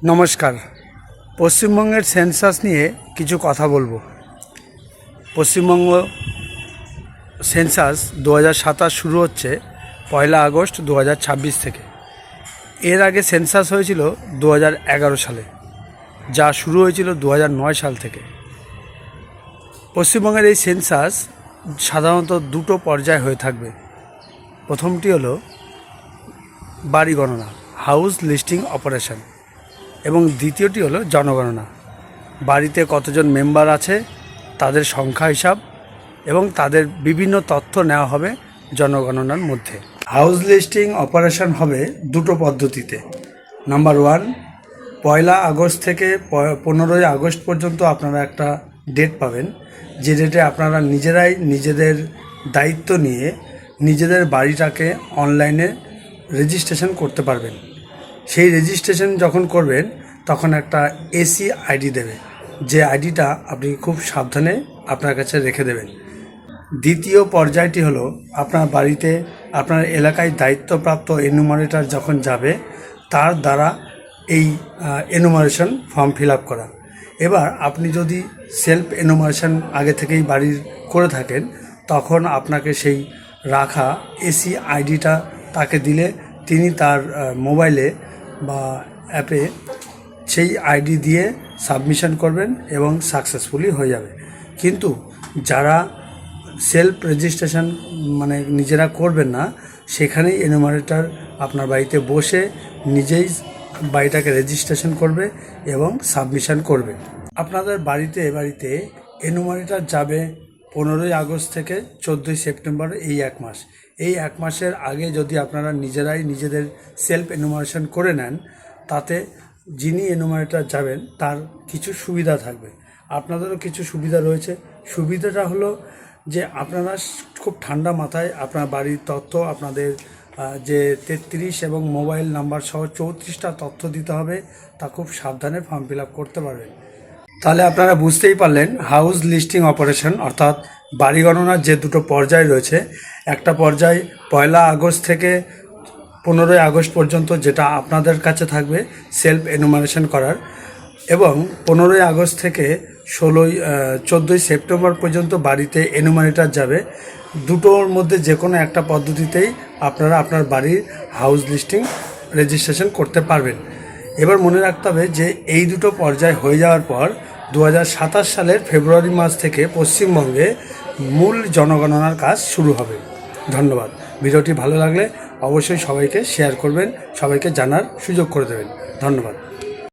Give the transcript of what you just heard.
নমস্কার। পশ্চিমবঙ্গের সেন্সাস নিয়ে কিছু কথা বলবো। পশ্চিমবঙ্গ সেন্সাস 2027 শুরু হচ্ছে 1 আগস্ট 2026 থেকে। এর আগে সেন্সাস হয়েছিল 2011 সালে, যা শুরু হয়েছিল 2009 সাল থেকে। পশ্চিমবঙ্গের এই সেন্সাস সাধারণত দুটো পর্যায়ে হয়ে থাকবে। প্রথমটি হলো বাড়ি গণনা, হাউস লিস্টিং অপারেশন, এবং দ্বিতীয়টি হলো জনগণনা। বাড়িতে কতজন মেম্বার আছে তাদের সংখ্যা হিসাব এবং তাদের বিভিন্ন তথ্য নেওয়া হবে জনগণনার মধ্যে। হাউস লিস্টিং অপারেশন হবে দুটো পদ্ধতিতে। নাম্বার 1, 1 আগস্ট থেকে 15 আগস্ট পর্যন্ত আপনারা একটা ডেট পাবেন, যে ডেটে আপনারা নিজেরাই নিজেদের দায়িত্ব নিয়ে নিজেদের বাড়িটাকে অনলাইনে রেজিস্ট্রেশন করতে পারবেন। সেই রেজিস্ট্রেশন যখন করবেন তখন একটা এসি আইডি দেবে, যে আইডিটা আপনি খুব সাবধানে আপনার কাছে রেখে দেবেন। দ্বিতীয় পর্যায়টি হলো আপনার বাড়িতে আপনার এলাকায় দায়িত্বপ্রাপ্ত এনুমারেটর যখন যাবে তার দ্বারা এই এনুমারেশন ফর্ম ফিল আপ করা। এবার আপনি যদি সেলফ এনুমারেশন আগে থেকেই বাড়ির করে থাকেন তখন আপনাকে সেই রাখা এসি আইডিটা তাকে দিলে তিনি তার মোবাইলে বা অ্যাপে সেই আইডি দিয়ে সাবমিশন করবেন এবং সাকসেসফুলি হয়ে যাবে। কিন্তু যারা সেলফ রেজিস্ট্রেশন মানে নিজেরা করবেন না, সেখানেই এনুমারেটর আপনার বাড়িতে বসে নিজেই বাড়িটাকে রেজিস্ট্রেশন করবে এবং সাবমিশন করবে। আপনাদের বাড়িতে এনুমারেটর যাবে 15 আগস্ট থেকে 14 সেপ্টেম্বর, এই 1 মাস। এই 1 মাসের আগে যদি আপনারা নিজেরাই নিজেদের সেলফ এনুমারেশন করে নেন, তাতে যিনি এনুমারেটর যাবেন তার কিছু সুবিধা থাকবে, আপনাদেরও কিছু সুবিধা রয়েছে। সুবিধাটা হলো যে আপনারা খুব ঠান্ডা মাথায় আপনার বাড়ির তথ্য, আপনাদের যে 33 এবং মোবাইল নাম্বার সহ 34টা তথ্য দিতে হবে, তা খুব সাবধানে ফর্ম ফিল আপ করতে পারবেন। তাহলে আপনারা বুঝতেই পারলেন হাউস লিস্টিং অপারেশন অর্থাৎ বাড়ি গণনার যে দুটো পর্যায় রয়েছে। একটা পর্যায় 1 আগস্ট থেকে 15 আগস্ট পর্যন্ত, যেটা আপনাদের কাছে থাকবে সেলফ এনুমারেশন করার, এবং 15 আগস্ট থেকে 14 সেপ্টেম্বর পর্যন্ত বাড়িতে এনুমারেটর যাবে। দুটোর মধ্যে যে কোনো একটা পদ্ধতিতেই আপনারা আপনার বাড়ির হাউস লিস্টিং রেজিস্ট্রেশন করতে পারবেন। এবার মনে রাখতে হবে যে এই দুটো পর্যায় হয়ে যাওয়ার পর 2027 সালের ফেব্রুয়ারি মাস থেকে পশ্চিমবঙ্গে মূল জনগণনার কাজ শুরু হবে। ধন্যবাদ। ভিডিওটি ভালো লাগলে অবশ্যই সবাইকে শেয়ার করবেন, সবাইকে জানার সুযোগ করে দেবেন। ধন্যবাদ।